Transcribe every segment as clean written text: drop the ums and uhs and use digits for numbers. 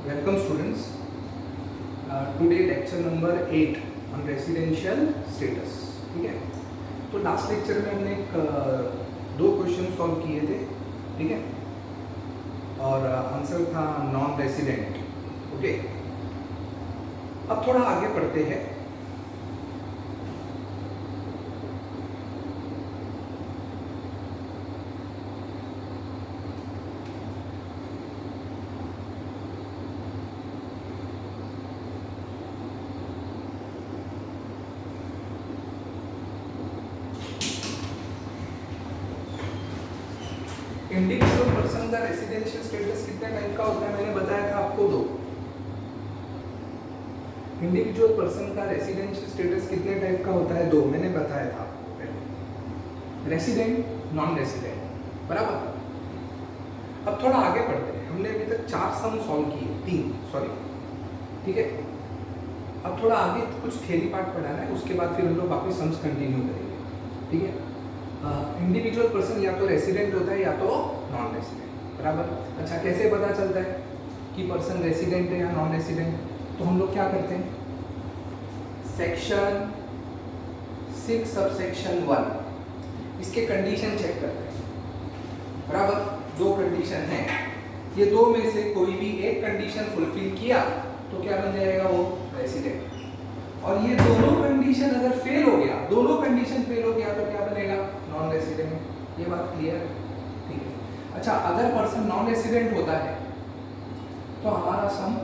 Welcome students. Today lecture number 8 on residential status. ठीक है, तो लास्ट लेक्चर में हमने दो क्वेश्चन सॉल्व किए थे, ठीक है, और आंसर था नॉन रेसिडेंट. ओके, अब थोड़ा आगे पढ़ते हैं. इंडिविजुअल पर्सन का रेसिडेंशियल स्टेटस कितने टाइप का होता है मैंने बताया था आपको. दो. इंडिविजुअल पर्सन का रेसिडेंशियल स्टेटस कितने टाइप का होता है? दो मैंने बताया था आपको पहले, रेसिडेंट, नॉन रेसिडेंट. बराबर. अब थोड़ा आगे बढ़ते हैं. हमने अभी तक 4 सम सॉल्व किए, 3 सॉरी, ठीक है. अब थोड़ा आगे कुछ थ्योरी पार्ट पढ़ाना है, उसके बाद फिर हम लोग वापस सम्स कंटिन्यू करेंगे, ठीक है. इंडिविजुअल पर्सन या तो रेसिडेंट होता है या तो नॉन रेसिडेंट. बराबर. अच्छा, कैसे पता चलता है कि पर्सन रेसिडेंट है या नॉन रेसिडेंट? तो हम लोग क्या करते हैं, सेक्शन 6 सबसेक्शन 1 इसके कंडीशन चेक करते हैं. बराबर. दो कंडीशन है, ये दो में से कोई भी एक कंडीशन फुलफिल किया तो क्या बन जाएगा? वो रेसिडेंट. और ये दोनों कंडीशन अगर फेल हो गया, दोनों कंडीशन फेल हो गया तो क्या बनेगा? Non resident. ये बात क्लियर है? ठीक है. अच्छा, अगर पर्सन नॉन रेसिडेंट होता है तो हमारा सम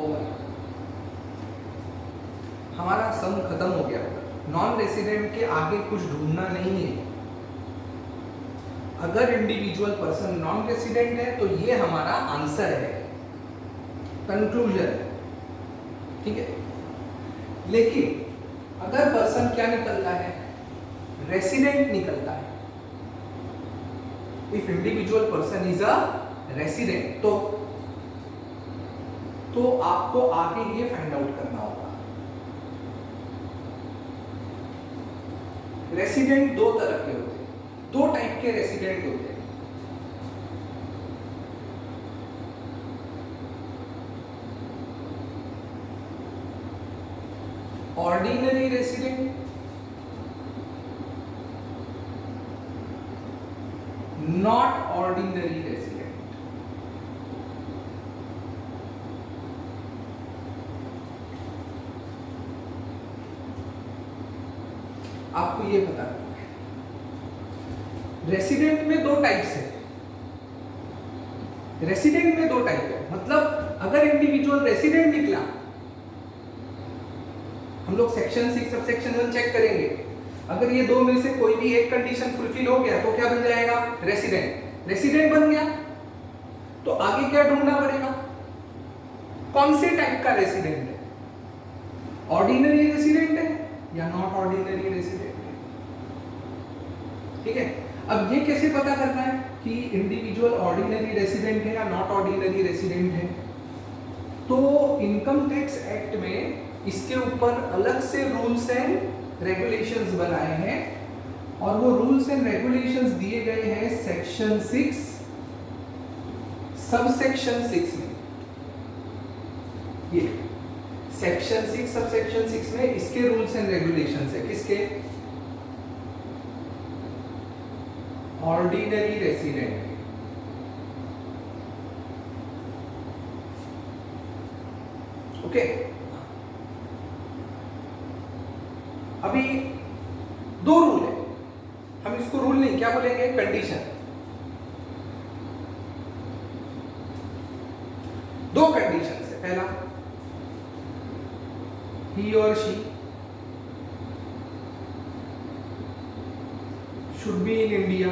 ओवर, हमारा सम खत्म हो गया. नॉन रेसिडेंट के आगे कुछ ढूंढना नहीं है. अगर इंडिविजुअल पर्सन नॉन रेसिडेंट है तो ये हमारा आंसर है, कंक्लूजन है, ठीक है. लेकिन अगर पर्सन क्या निकलता है? रेसिडेंट निकलता है. If individual person is a resident तो आपको आगे ये फाइंड आउट करना होगा. रेसिडेंट दो तरह के होते हैं, दो टाइप के रेसिडेंट होते हैं. Ordinary resident, not ordinary resident. आपको ये पता है, रेसिडेंट में दो टाइप्स है. रेसिडेंट में दो टाइप है, मतलब अगर इंडिविजुअल रेसिडेंट निकला, हम लोग सेक्शन 6 सबसेक्शन 1 चेक करेंगे. अगर ये दो में से कोई भी एक कंडीशन फुलफिल हो गया तो क्या बन जाएगा? रेसिडेंट. रेसिडेंट बन गया तो आगे क्या ढूंढना पड़ेगा? कौन से टाइप का रेसिडेंट है? ऑर्डिनरी रेसिडेंट है या नॉट ऑर्डिनरी रेसिडेंट है? ठीक है. अब ये कैसे पता करना है कि इंडिविजुअल ऑर्डिनरी रेसिडेंट है या नॉट ऑर्डिनरी रेसिडेंट है? तो इनकम टैक्स एक्ट में इसके ऊपर अलग से रूल्स एंड रेगुलेशंस बनाए हैं, और वो रूल्स एंड रेगुलेशंस दिए गए हैं सेक्शन 6 सबसेक्शन 6 में. ये सेक्शन 6 सबसेक्शन 6 में इसके रूल्स एंड रेगुलेशंस है. किसके? Ordinary resident. ओके. अभी दो रूल है, हम इसको रूल नहीं क्या बोलेंगे? कंडीशन. दो कंडीशन है. पहला, he or she should be in India,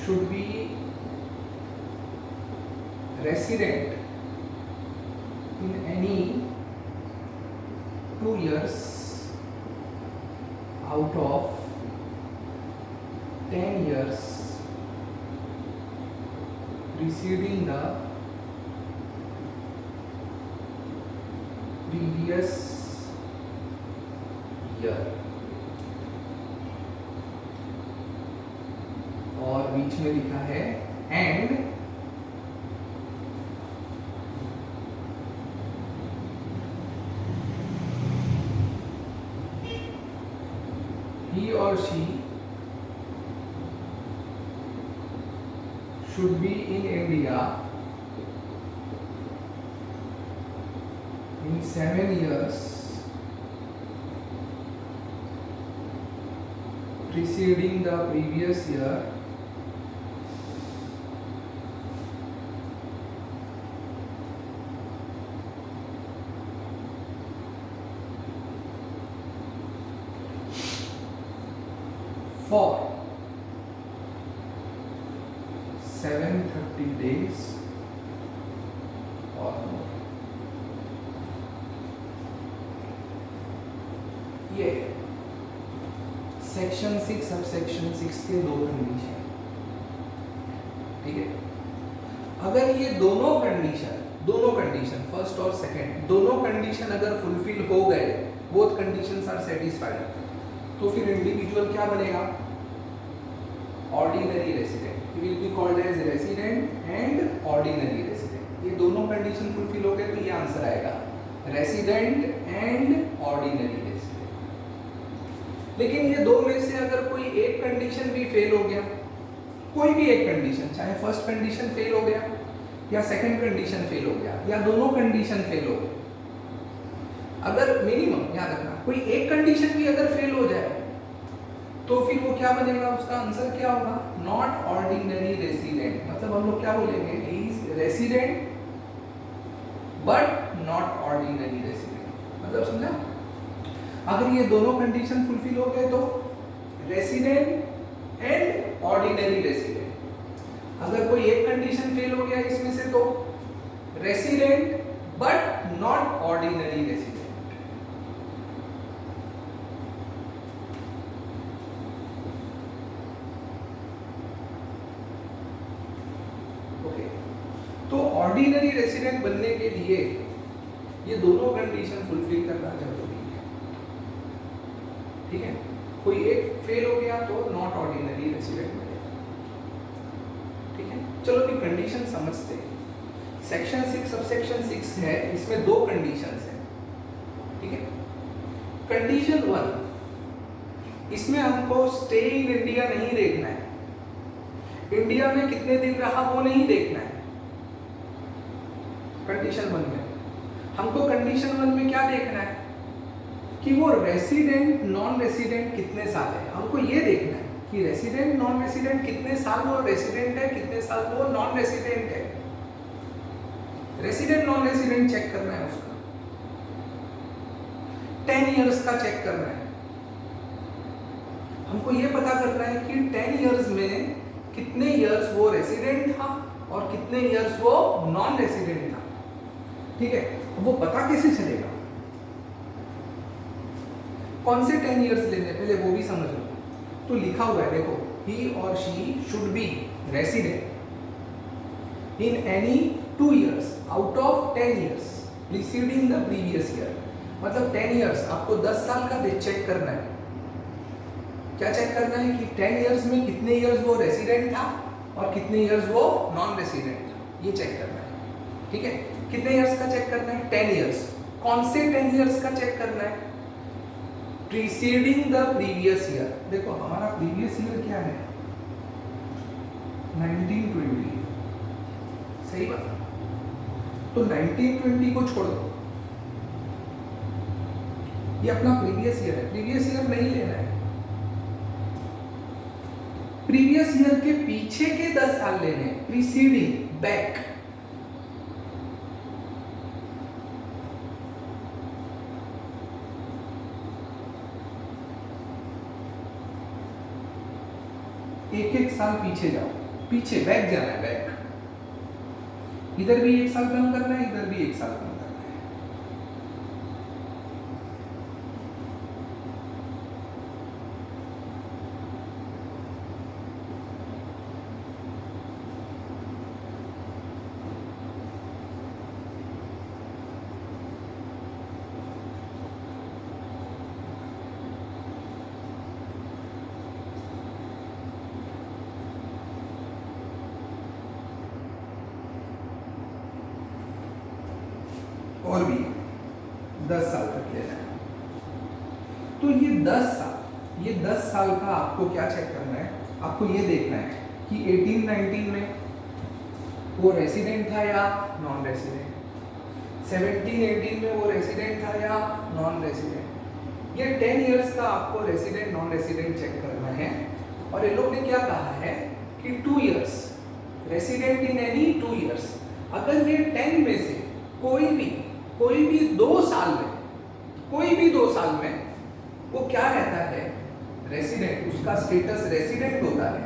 should be resident in any 2 years out of 10 years preceding the previous year, और बीच में लिखा है and he or she should be in India in 7 years preceding the previous year for 730 days or more. ये section 6 sub section 6 के दो condition, ठीक है। अगर ये दोनों कंडीशन फर्स्ट और सेकंड दोनों कंडीशन अगर फुलफिल हो गए, बोथ कंडीशंस आर सेटिस्फाइड, तो फिर इंडिविजुअल क्या बनेगा? Ordinary resident. He will be called as resident and ordinary resident. ये दोनों कंडीशन फुलफिल हो गए तो ये आंसर आएगा रेसिडेंट एंड ऑर्डिनरी रेसिडेंट। लेकिन ये दो में से अगर कोई एक कंडीशन भी फेल हो गया, कोई भी एक कंडीशन, चाहे फर्स्ट कंडीशन फेल हो गया या सेकंड कंडीशन फेल हो गया या दोनों कंडीशन फेल हो गए, अगर मिनिमम याद रखना कोई एक कंडीशन भी अगर फेल हो जाए तो फिर वो क्या बनेगा? उसका आंसर क्या होगा? Not ordinary resident. मतलब हम लोग क्या बोलेंगे? He is resident but not ordinary resident. मतलब समझा? अगर ये दोनों कंडीशन फुलफिल हो गए तो रेसिडेंट एंड ऑर्डिनरी रेसिडेंट। अगर कोई एक कंडीशन फेल हो गया इसमें से तो resident but not ordinary resident. तो ऑर्डिनरी रेसिडेंट बनने के लिए ये दोनों कंडीशन फुलफिल करना जरूरी है, ठीक है। कोई एक फेल हो गया तो नॉट ऑर्डिनरी रेसिडेंट बनेगा, ठीक है। चलो अभी कंडीशन समझते हैं। सेक्शन 6 सबसेक्शन 6 है, इसमें दो कंडीशंस हैं, ठीक है। कंडीशन 1, इसमें हमको स्टे इन इंडिया नहीं देखना है, इंडिया में कितने दिन रहा वो नहीं देखना है। कंडीशन 1 में हमको कंडीशन 1 में क्या देखना है कि वो रेसिडेंट नॉन रेसिडेंट कितने साल है। हमको ये देखना है कि रेसिडेंट नॉन रेसिडेंट कितने साल वो रेसिडेंट है, कितने साल वो नॉन रेसिडेंट है। रेसिडेंट नॉन रेसिडेंट चेक करना है उसका, 10 इयर्स का चेक करना है। हमको ये पता करना है कि 10 इयर्स में कितने इयर्स वो रेसिडेंट था और कितने इयर्स वो नॉन रेसिडेंट था, ठीक है। वो पता कैसे चलेगा? कौन से 10 इयर्स लेने, पहले वो भी समझ लो। तो लिखा हुआ है देखो, ही और she should be resident in any 2 years out of 10 years preceding the previous year. मतलब 10 इयर्स आपको 10 साल का चेक करना है। क्या चेक करना है कि 10 इयर्स में कितने इयर्स वो रेसिडेंट था और कितने इयर्स वो नॉन रेसिडेंट था, ये चेक करना है, ठीक है। कितने इयर्स का चेक करना है? 10 इयर्स। कौन से 10 इयर्स का चेक करना है? Preceding the previous year. देखो हमारा प्रीवियस ईयर क्या है? 1920, सही बात। तो 1920 को छोड़ दो, ये अपना प्रीवियस ईयर है, प्रीवियस ईयर नहीं लेना है। प्रीवियस ईयर के पीछे के 10 साल लेने हैं, प्रीसीडिंग, बैक। एक साल पीछे जाओ, पीछे बैक जाना है, बैक। इधर भी 1 साल कम करना है, इधर भी 1 साल कम करना है। और भी 10 साल तक लेना है। तो ये 10 साल का आपको क्या चेक करना है, आपको ये देखना है कि 18-19 में वो रेसिडेंट था या नॉन रेसिडेंट, 17-18 में वो रेसिडेंट था या नॉन रेसिडेंट। ये 10 इयर्स का आपको रेसिडेंट नॉन रेसिडेंट चेक करना है। और ये लोग ने क्या कहा है कि 2 years resident in any 2 years. अगर ये 10 में से कोई भी 2 साल में, कोई भी 2 साल में वो क्या रहता है, रेसिडेंट, उसका स्टेटस रेसिडेंट होता है।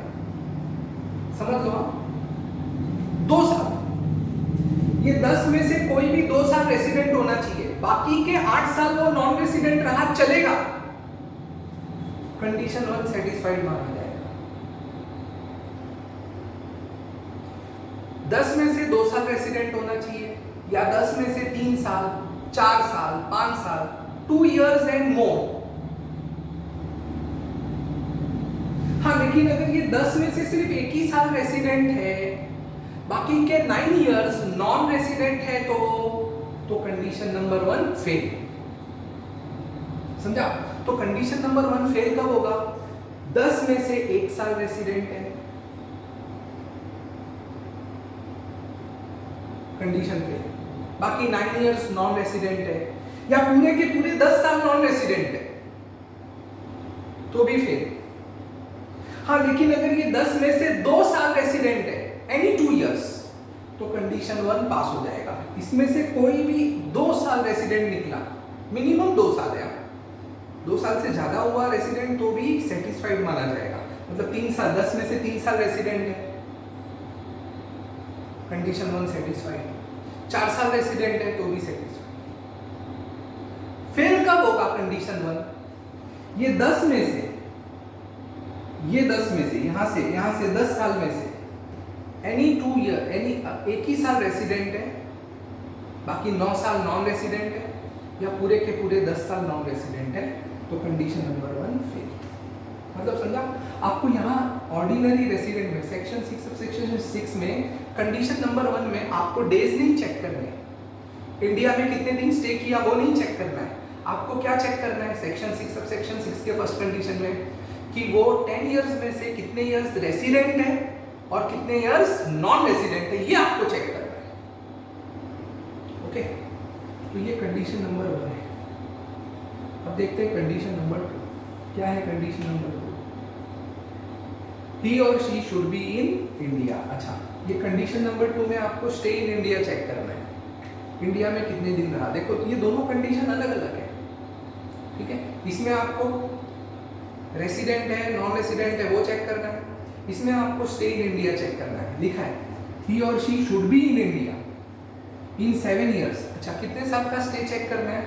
समझ लो आप, 2 साल, ये 10 में से कोई भी 2 साल रेसिडेंट होना चाहिए, बाकी के 8 साल वो नॉन रेसिडेंट रहा चलेगा, कंडीशन 1 सेटिस्फाइड माना जाएगा। 10 में से 2 साल रेसिडेंट होना चाहिए, या 10 में से 3 साल, 4 साल, 5 साल, 2 इयर्स एंड मोर। हाँ, लेकिन अगर ये 10 में से सिर्फ 1 ही साल रेसिडेंट है, बाकी के 9 इयर्स नॉन रेसिडेंट है, तो कंडीशन नंबर 1 फेल। समझा? तो कंडीशन नंबर 1 फेल कब होगा? 10 में से 1 साल रेसिडेंट है, कंडीशन फेल। बाकी 9 इयर्स नॉन रेसिडेंट है, या पूरे के पूरे 10 साल नॉन रेसिडेंट है, तो भी फेल। हाँ, लेकिन अगर ये 10 में से 2 साल रेसिडेंट है, एनी 2 इयर्स, तो कंडीशन 1 पास हो जाएगा। इसमें से कोई भी 2 साल रेसिडेंट निकला, मिनिमम 2 साल है, 2 साल से ज्यादा हुआ रेसिडेंट तो भी सेटिस्फाइड माना जाएगा। मतलब 3 साल, 10 में से 3 साल रेसिडेंट है, कंडीशन 1 सेटिस्फाइड। 4 साल रेसिडेंट है तो भी सेटिस्फाइड। फेल कब होगा कंडीशन 1? ये 10 में से यहां से 10 साल में से एनी 2 ईयर, एनी 1 ही साल रेसिडेंट है, बाकी 9 साल नॉन रेसिडेंट है, या पूरे के पूरे 10 साल नॉन रेसिडेंट है, तो कंडीशन नंबर 1 फेल। मतलब समझा? आपको यहाँ ऑर्डिनरी रेसिडेंट में सेक्शन 6 सबसेक्शन 6 में कंडीशन नंबर 1 में आपको डेज नहीं चेक करने, इंडिया में कितने दिन स्टे किया वो नहीं चेक करना है। आपको क्या चेक करना है सेक्शन 6 सबसेक्शन 6 के फर्स्ट कंडीशन में, कि वो 10 इयर्स में से कितने इयर्स रेसिडेंट है और कितने इयर्स नॉन रेसिडेंट है, ये आपको चेक करना है। ओके, तो ये कंडीशन नंबर 1 है। अब देखते हैं कंडीशन नंबर 2 क्या है। कंडीशन नंबर 2, ही और she should be in India. अच्छा, ये कंडीशन नंबर 2 में आपको स्टे इन इंडिया चेक करना है, इंडिया में कितने दिन रहा। देखो, ये दोनों कंडीशन अलग अलग है, ठीक है। इसमें आपको रेसिडेंट है नॉन रेसिडेंट है वो चेक करना है, इसमें आपको स्टे इन इंडिया चेक करना है। लिखा है ही और she should be in India in 7 years. अच्छा, कितने साल का स्टे चेक करना है?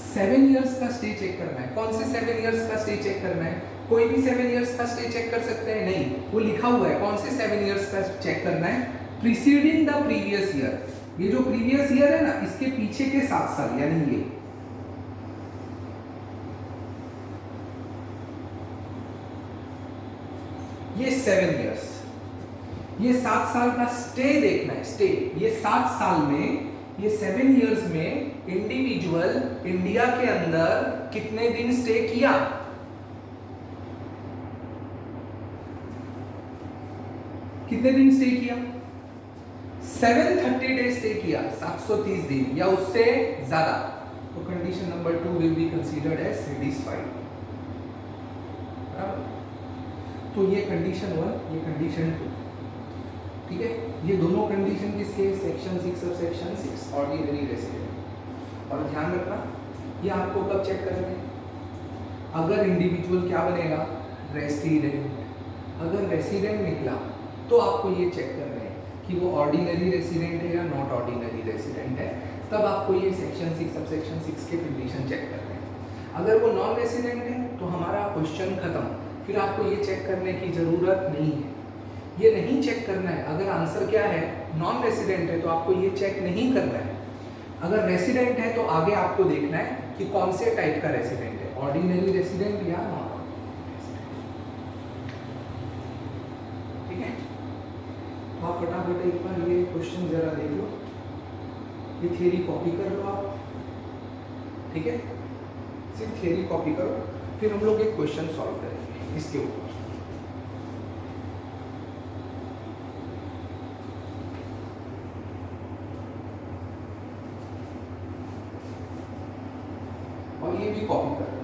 7 इयर्स का स्टे चेक करना है। कौन से 7 इयर्स का स्टे चेक करना है? कोई भी 7 इयर्स का स्टे चेक कर सकते हैं? नहीं, वो लिखा हुआ है कौन से 7 इयर्स का चेक करना है, प्रीसीडिंग द प्रीवियस ईयर। ये जो प्रीवियस ईयर है ना, इसके पीछे के 7 साल, यानी ये 7 इयर्स, ये 7 साल का स्टे देखना है। स्टे, ये 7 साल में, ये 7 इयर्स में इंडिविजुअल इंडिया के अंदर कितने दिन स्टे किया। कितने दिन स्टे किया? 730 डेज स्टे किया, 730 दिन या उससे ज्यादा, तो condition number 2 will be considered as satisfied. तो ये कंडीशन 1, ये कंडीशन 2, ठीक है। ये दोनों कंडीशन किसके? Section 6 subsection 6 ordinary resident. और ध्यान रखना, ये आपको कब चेक करना है? अगर इंडिविजुअल क्या बनेगा? रेसिडेंट। अगर रेसिडेंट निकला तो आपको ये चेक करना है कि वो ऑर्डिनरी रेसिडेंट है या नॉट ऑर्डिनरी रेसिडेंट है, तब आपको ये सेक्शन 6 सबसेक्शन 6 के कंडीशन चेक करना है। अगर वो नॉन रेसिडेंट है तो हमारा क्वेश्चन खत्म, फिर आपको ये चेक करने की जरूरत नहीं है। ये नहीं चेक करना है, अगर आंसर क्या है नॉन रेसिडेंट है तो आपको ये चेक नहीं करना है। अगर रेसिडेंट है तो आगे आपको देखना है कि कौन से टाइप का रेसिडेंट है, ऑर्डिनरी रेसिडेंट या नॉन ऑर्डिनरी रेसिडेंट, ठीक है। तो आप फटाफट एक बार ये क्वेश्चन जरा देख लो, ये थियरी कॉपी कर लो आप। ठीक है, सिर्फ थियरी कॉपी करो, फिर हम लोग एक क्वेश्चन सॉल्व करेंगे इसके ऊपर। और ये भी कॉपी कर लो।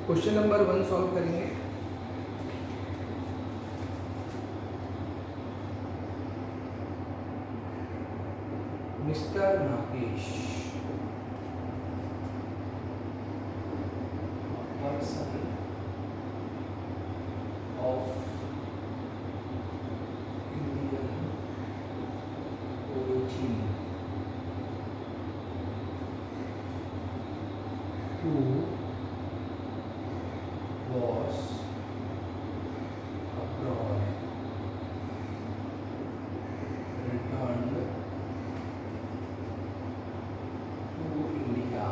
क्वेश्चन नंबर 1 सॉल्व करेंगे। Mister Nagesh, person of Indian origin who was abroad, returned to India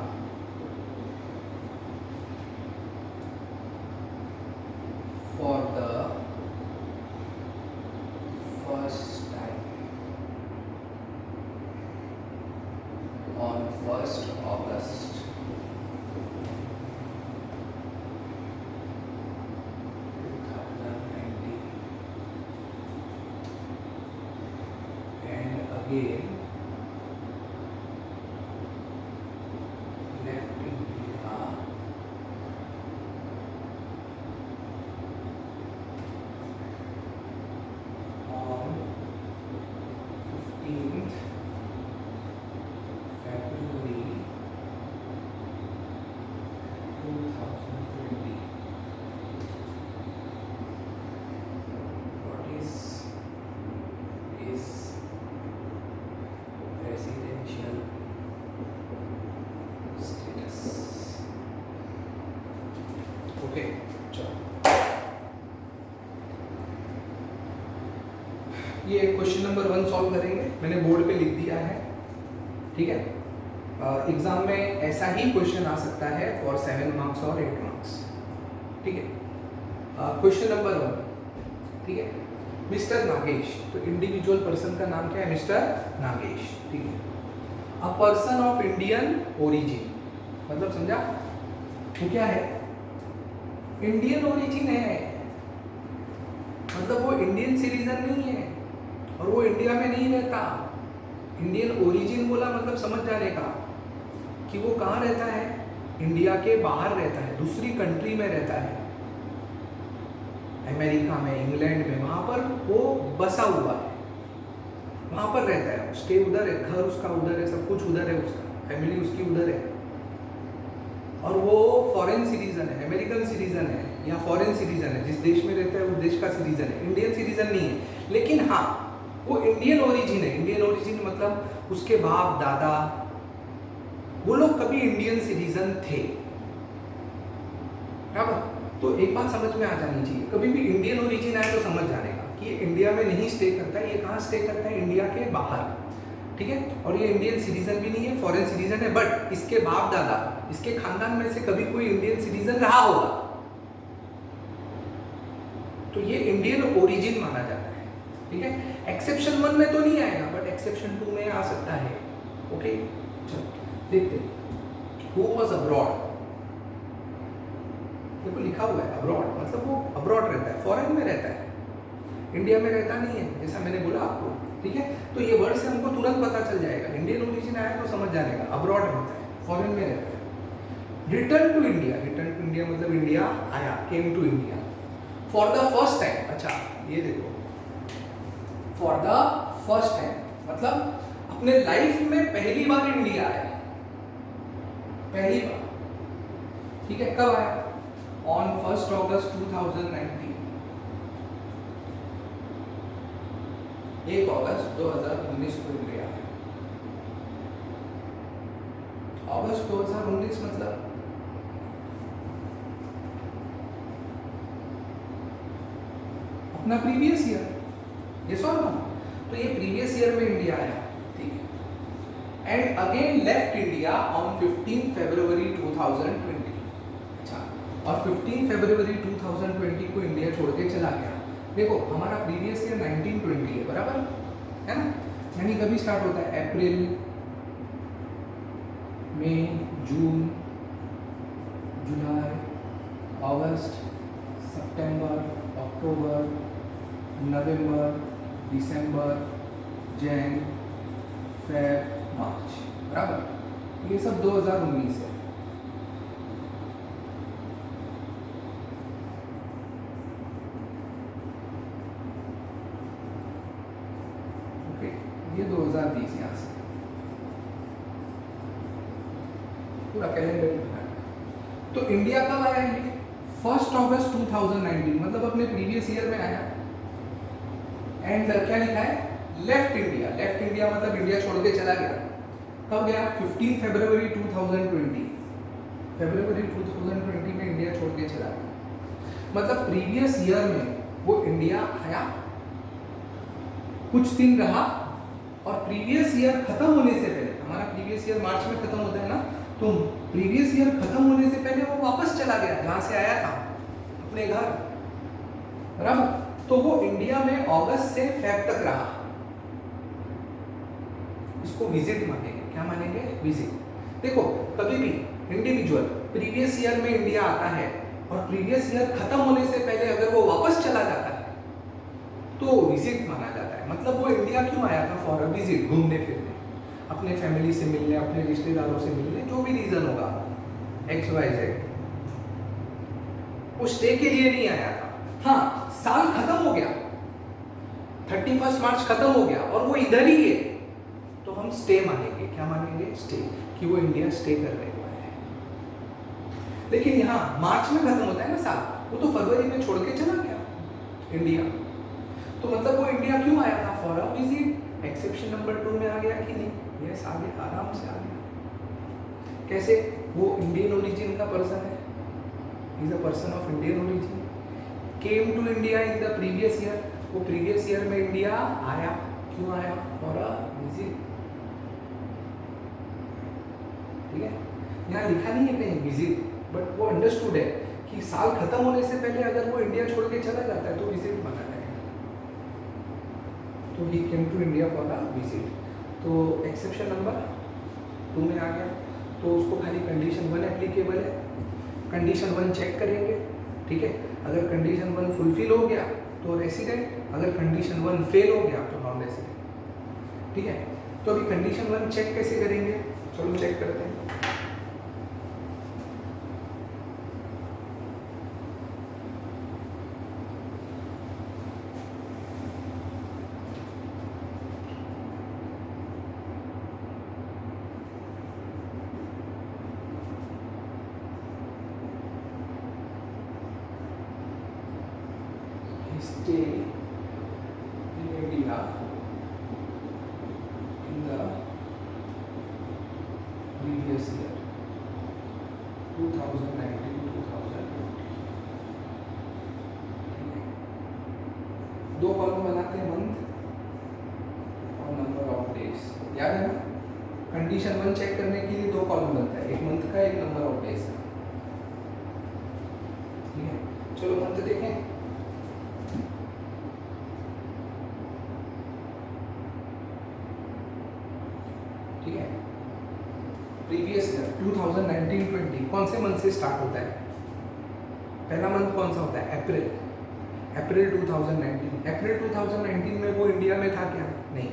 for the first time on 1st August 2019 and again left India on 15th February 2020. What is his residential status? Okay, चलो ये question number 1 solve करेंगे। मैंने board पे लिख दिया है, ठीक है। एग्जाम में ऐसा ही क्वेश्चन आ सकता है फॉर 7 मार्क्स और 8 मार्क्स, ठीक है। क्वेश्चन नंबर 1, ठीक है। मिस्टर नागेश, तो इंडिविजुअल पर्सन का नाम क्या है? मिस्टर नागेश, ठीक है। अ पर्सन ऑफ इंडियन ओरिजिन, मतलब समझा वो क्या है? इंडियन ओरिजिन है, मतलब वो इंडियन सिटीजन नहीं है और वो इंडिया में नहीं रहता। इंडियन ओरिजिन बोला मतलब समझ जाने का कि वो कहाँ रहता है? इंडिया के बाहर रहता है, दूसरी कंट्री में रहता है, अमेरिका में, इंग्लैंड में, वहां पर वो बसा हुआ है, वहां पर रहता है, स्टे उधर है, घर उसका उधर है, सब कुछ उधर है, उसका फैमिली उसकी उधर है, और वो फॉरेन सिटीजन है, अमेरिकन सिटीजन है या फॉरेन सिटीजन है, जिस देश में रहता है उस देश का सिटीजन है, इंडियन सिटीजन नहीं है। लेकिन हाँ, वो इंडियन ओरिजिन है। इंडियन ओरिजिन मतलब उसके बाप दादा वो लोग कभी इंडियन सिटीजन थे, बराबर। तो एक बात समझ में आ जानी चाहिए, कभी भी इंडियन ओरिजिन आए तो समझ जाने का कि ये इंडिया में नहीं स्टे करता है, ये कहाँ स्टे करता है? इंडिया के बाहर, ठीक है। और ये इंडियन सिटीजन भी नहीं है, फॉरेन सिटीजन है, बट इसके बाप दादा, इसके खानदान में से कभी कोई इंडियन सिटीजन रहा होगा, तो ये इंडियन ओरिजिन माना जाता है, ठीक है। एक्सेप्शन 1 में तो नहीं आएगा, बट एक्सेप्शन 2 में आ सकता है, ओके। चलो देखते हैं। हु वाज अब्रॉड, देखो लिखा हुआ है अब्रॉड, मतलब वो अब्रॉड रहता है, फॉरेन में रहता है, इंडिया में रहता नहीं है, जैसा मैंने बोला आपको, ठीक है। तो ये वर्ड से हमको तुरंत पता चल जाएगा, इंडियन ओरिजिन आया तो समझ जाने का, अब्रॉड रहता है, फॉरेन में रहता है। Return to India, return to India मतलब इंडिया आया, came to India for the first time. अच्छा ये देखो, फॉर द फर्स्ट टाइम मतलब अपने लाइफ में पहली बार इंडिया आया, पहली बार, ठीक है। कब आया? ऑन 1 अगस्त 2019, 1 अगस्त 2019 को इंडिया आया। अगस्त 2019 मतलब अपना प्रीवियस ईयर, ये सॉल्व ना। तो ये प्रीवियस ईयर में इंडिया आया, ठीक है। And again left India on 15 फरवरी 2020। अच्छा, और 15 फरवरी 2020 को इंडिया छोड़ के चला गया। देखो हमारा प्रीवियस ईयर 1920 है, बराबर है ना। यानी कभी स्टार्ट होता है? अप्रैल, मई, जून, जुलाई, अगस्त, सितंबर, अक्टूबर, नवंबर, दिसंबर, जैन, फेब, मार्च, बराबर। ये सब 2019 है। ओके, ये 2020 यहाँ से पूरा कैलेंडर बनाया। तो इंडिया कब आया? ये 1 अगस्त 2019 मतलब अपने प्रीवियस ईयर में आया। एंड क्या लिखा है? लेफ्ट इंडिया, लेफ्ट इंडिया मतलब इंडिया छोड़ के चला गया। कब गया? 15 फरवरी 2020, फरवरी 2020 में इंडिया छोड़ के चला गया। मतलब प्रीवियस ईयर में वो इंडिया आया, कुछ दिन रहा, और प्रीवियस ईयर खत्म होने से पहले, हमारा प्रीवियस ईयर मार्च में खत्म होता है ना, तो प्रीवियस ईयर खत्म होने से पहले वो वापस चला गया जहां से आया था, अपने घर, बराबर। तो वो इंडिया में अगस्त से फेब तक रहा। इसको विजिट मानेंगे। क्या मानेंगे? विजिट। देखो कभी भी इंडिविजुअल प्रीवियस ईयर में इंडिया आता है और प्रीवियस ईयर खत्म होने से पहले अगर वो वापस चला जाता है तो विजिट माना जाता है। मतलब वो इंडिया क्यों आया था? फॉर अ विजिट, घूमने फिरने, अपने फैमिली से मिलने, अपने रिश्तेदारों से मिलने, जो भी रीजन होगा, XYZ। वो स्टे के लिए नहीं आया था। हाँ, साल खत्म हो गया, 31 मार्च खत्म हो गया और वो इधर ही है, तो हम स्टे मानेंगे। क्या मानेंगे? स्टे, कि वो इंडिया स्टे करने को आया है। लेकिन यहाँ मार्च में खत्म होता है ना साल, वो तो फरवरी में छोड़ के चला गया इंडिया। तो मतलब वो इंडिया क्यों आया था? For a visit. Exception number 2 में आ गया कि नहीं? यस, आ गया, आराम से आ गया। कैसे? वो इंडियन ओरिजिन का पर्सन है, is a person of Indian origin, came to India in the previous year. वो प्रीवियस ईयर में इंडिया आया, क्यों आया? फॉर अ विजिट, ठीक है। यहाँ लिखा नहीं है कहीं विजिट, बट वो अंडरस्टूड है कि साल खत्म होने से पहले अगर वो इंडिया छोड़ के चला जाता है तो विजिट माना जाएगा। तो he came to India for a visit. तो एक्सेप्शन नंबर 2 में आ गया, तो उसको खाली कंडीशन 1 एप्लीकेबल है। कंडीशन 1 चेक करेंगे, ठीक है। अगर कंडीशन 1 फुलफिल हो गया तो रेसिडेंट, अगर कंडीशन 1 फेल हो गया तो नॉन रेसिडेंट, ठीक है। तो अभी कंडीशन 1 चेक कैसे करेंगे? चलो चेक करते हैं। Stay in India in the previous year 2019-2020। दो कॉलम बनाते हैं, मंथ और नंबर ऑफ डेज। याद है ना? कंडीशन 1 चेक करने के लिए 2 कॉलम बनता है, एक मंथ का, एक नंबर ऑफ डेज का, ठीक है। चलो मंथ देखें। ठीक है, प्रीवियस ईयर 2019-20 कौन से मंथ से स्टार्ट होता है? पहला मंथ कौन सा होता है? अप्रैल। अप्रैल 2019, अप्रैल 2019 में वो इंडिया में था क्या? नहीं,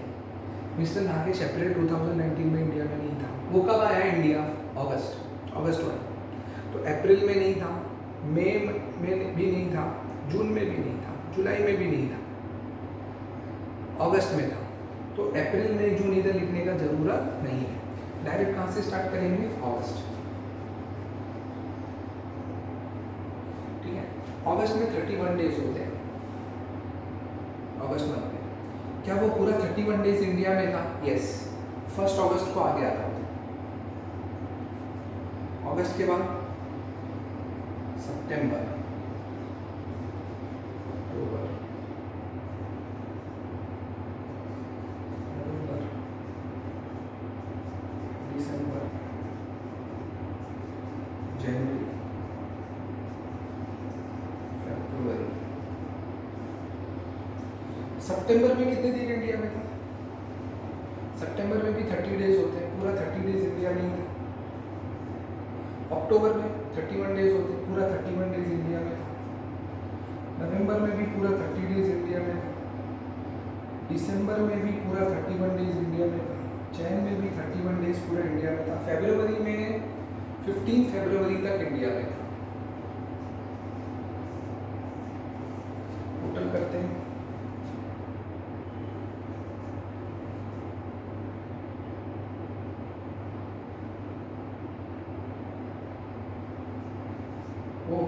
मिस्टर नागेश अप्रैल 2019 में इंडिया में नहीं था। वो कब आया इंडिया? अगस्त 1। तो अप्रैल में नहीं था, मई में भी नहीं था, जून में भी नहीं था, जुलाई में भी नहीं था, अगस्त में था। तो अप्रैल मई जून इधर लिखने का जरूरत नहीं है, डायरेक्ट कहाँ से स्टार्ट करेंगे? अगस्त। ठीक है, अगस्त में 31 डेज होते हैं अगस्त मंथ में। क्या वो पूरा 31 डेज इंडिया में था? यस, 1 अगस्त को आ गया था। अगस्त के बाद सितंबर, अक्टूबर, नवंबर, दिसंबर, जनवरी, फरवरी। सितंबर में कितने दिन इंडिया में था? सितंबर में भी 30 डेज होते हैं, पूरा 30 डेज इंडिया में ही था। अक्टूबर में 31 डेज होते हैं, पूरा 31 डेज इंडिया में था। नवंबर में भी पूरा 30 डेज इंडिया में था। दिसंबर में भी पूरा 31 डेज इंडिया में था। जैन में भी 31 डेज पूरा इंडिया में था। फरवरी में 15 फरवरी तक इंडिया में था। टोटल करते हैं, वो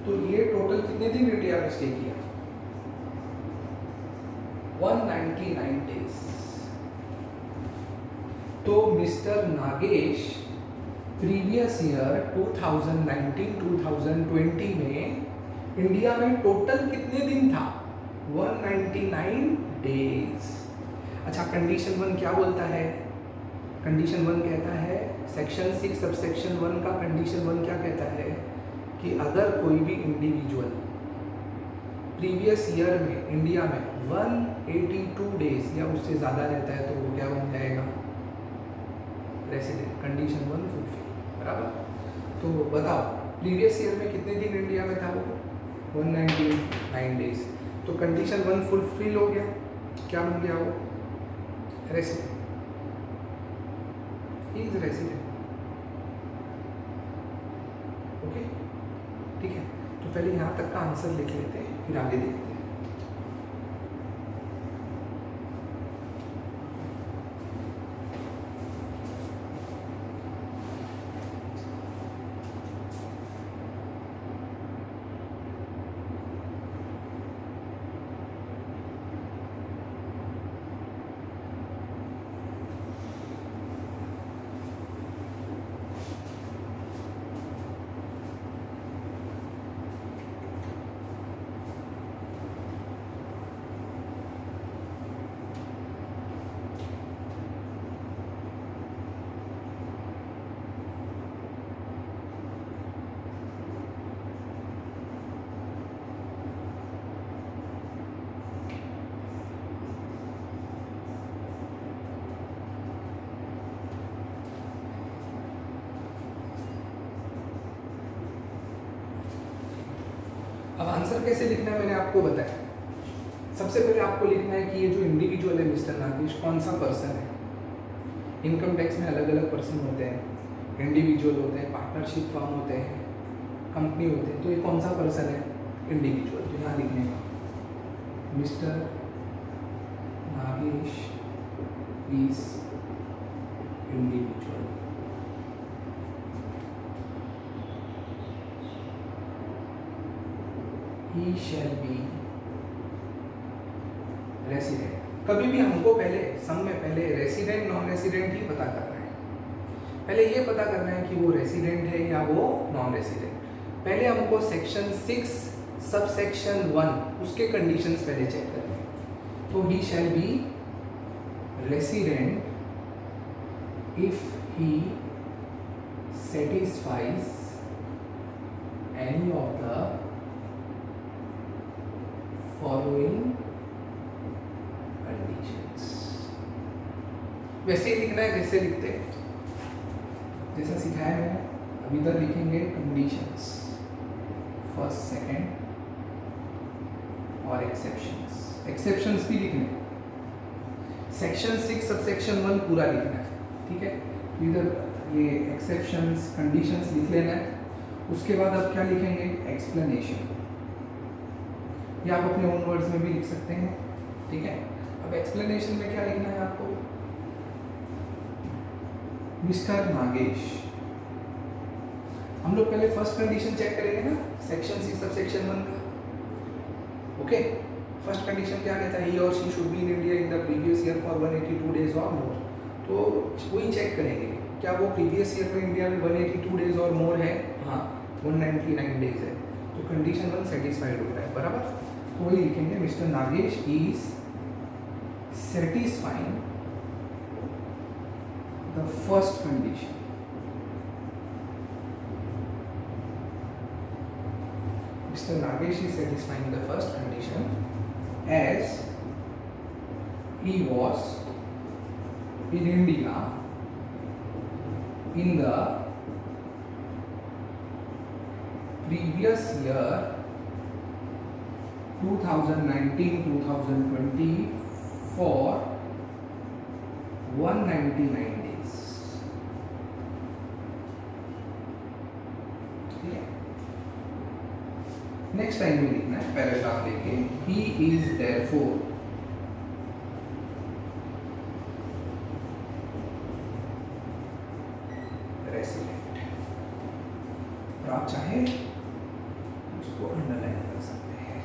तो ये टोटल कितने दिन इंडिया में स्टे किया? 199 डेज। तो मिस्टर नागेश प्रीवियस ईयर 2019-2020 में इंडिया में टोटल कितने दिन था? 199 डेज। अच्छा, कंडीशन 1 क्या बोलता है? कंडीशन 1 कहता है, सेक्शन 6 सबसेक्शन 1 का कंडीशन 1 क्या कहता है कि अगर कोई भी इंडिविजुअल प्रीवियस ईयर में इंडिया में 182 डेज या उससे ज़्यादा रहता है तो वो क्या बन जाएगा? रेसिडेंट। Condition 1 fulfil. बराबर। तो बताओ प्रीवियस ईयर में कितने दिन इंडिया में था वो? 199 डेज। तो कंडीशन 1 फुलफिल हो गया, क्या बन गया वो? Resident. He is resident. Okay, ठीक है। तो पहले यहाँ तक का आंसर लिख लेते हैं, फिर आगे देखते हैं। अब आंसर कैसे लिखना है मैंने आपको बताया। सबसे पहले आपको लिखना है कि ये जो इंडिविजुअल है मिस्टर नागेश कौन सा पर्सन है। इनकम टैक्स में अलग अलग पर्सन होते हैं, इंडिविजुअल होते हैं, पार्टनरशिप फर्म होते हैं, कंपनी होते हैं। तो ये कौन सा पर्सन है? इंडिविजुअल। तो यहाँ लिखने का mister Nagesh is individual. He shall be resident। कभी भी हमको पहले सम में पहले रेसिडेंट नॉन रेसिडेंट ही पता करना है। पहले ये पता करना है कि वो रेसिडेंट है या वो नॉन रेसिडेंट। पहले हमको सेक्शन 6 सबसेक्शन 1 उसके कंडीशंस पहले चेक करने हैं। तो he shall be resident if he satisfies any of the following conditions। वैसे ही लिखना है जैसे लिखते हैं, जैसा सिखाया मैंने। अभी तक लिखेंगे कंडीशंस, फर्स्ट सेकंड और एक्सेप्शंस। एक्सेप्शंस भी लिखने, सेक्शन 6 सबसेक्शन 1 पूरा लिखना है, ठीक है। इधर ये एक्सेप्शंस कंडीशंस लिख लेना है। उसके बाद आप क्या लिखेंगे, एक्सप्लेनेशन। ये आप अपने ओन वर्ड्स में भी लिख सकते हैं, ठीक है। अब एक्सप्लेनेशन में क्या लिखना है आपको, मिस्टर नागेश। हम लोग पहले फर्स्ट कंडीशन चेक करेंगे ना, सेक्शन 6 सबसेक्शन 1 का, ओके। फर्स्ट कंडीशन क्या कहता है, ही और she should be in India in the previous year for 182 days और मोर। तो वही चेक करेंगे, क्या वो प्रीवियस ईयर में इंडिया में 182 डेज और मोर है, हाँ 199 डेज है, तो कंडीशन 1 सेटिस्फाइड होता है, बराबर। तो वही लिखेंगे, mister Nagesh is satisfying the first condition. Mr. Nagesh is satisfying the first condition as he was in India in the previous year 2019-2020 for 199 days. Next time में लिखना है पैराग्राफ लेके, ही इज देयरफॉर रेसिडेंट। और आप चाहे उसको underline कर सकते हैं,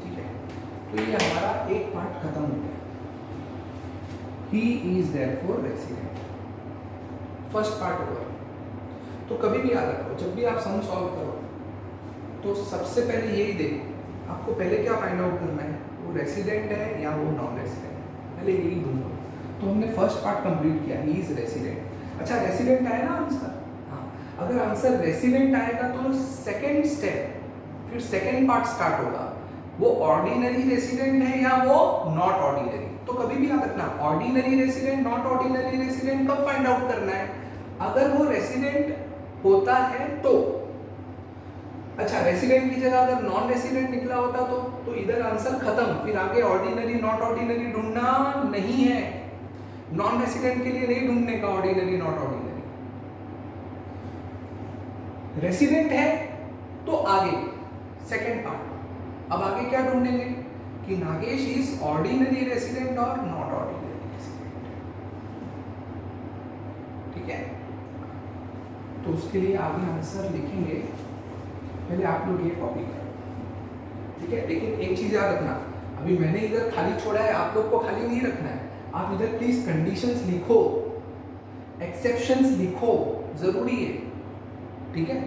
ठीक है। तो ये हमारा एक पार्ट खत्म हो गया, he is therefore resident, first part over. तो कभी भी याद रखो, जब भी आप सम सॉल्व करो तो सबसे पहले यही देखो, आपको पहले क्या फाइंड आउट करना है, वो रेसिडेंट है या वो नॉन रेसिडेंट है, पहले यही ढूंढो। तो हमने फर्स्ट पार्ट कंप्लीट किया, ही इज रेसिडेंट। अच्छा, रेसिडेंट आया ना आंसर, हाँ। अगर आंसर रेसिडेंट आएगा तो सेकेंड स्टेप, फिर सेकेंड पार्ट स्टार्ट होगा, वो ऑर्डिनरी रेसिडेंट है या वो नॉट ऑर्डिनरी। तो कभी भी याद रखना, ordinary resident not ordinary resident कब फाइंड आउट करना है, अगर वो रेसिडेंट होता है तो। अच्छा, रेसिडेंट की जगह अगर नॉन रेसिडेंट निकला होता तो इधर आंसर खत्म, फिर आगे ऑर्डिनरी नॉट ऑर्डिनरी ढूंढना नहीं है, नॉन रेसिडेंट के लिए नहीं ढूंढने का ऑर्डिनरी नॉट ऑर्डिनरी। रेसिडेंट है तो आगे सेकेंड पार्ट, अब आगे क्या ढूंढेंगे कि नागेश इज ऑर्डिनरी रेसिडेंट और नॉट ऑर्डिनरी रेसिडेंट, ठीक है। तो उसके लिए आगे आंसर लिखेंगे, पहले आप लोग ये कॉपी करो, ठीक है। लेकिन एक चीज याद रखना, अभी मैंने इधर खाली छोड़ा है, आप लोग को खाली नहीं रखना है, आप इधर प्लीज कंडीशंस लिखो, एक्सेप्शंस लिखो, जरूरी है, ठीक है।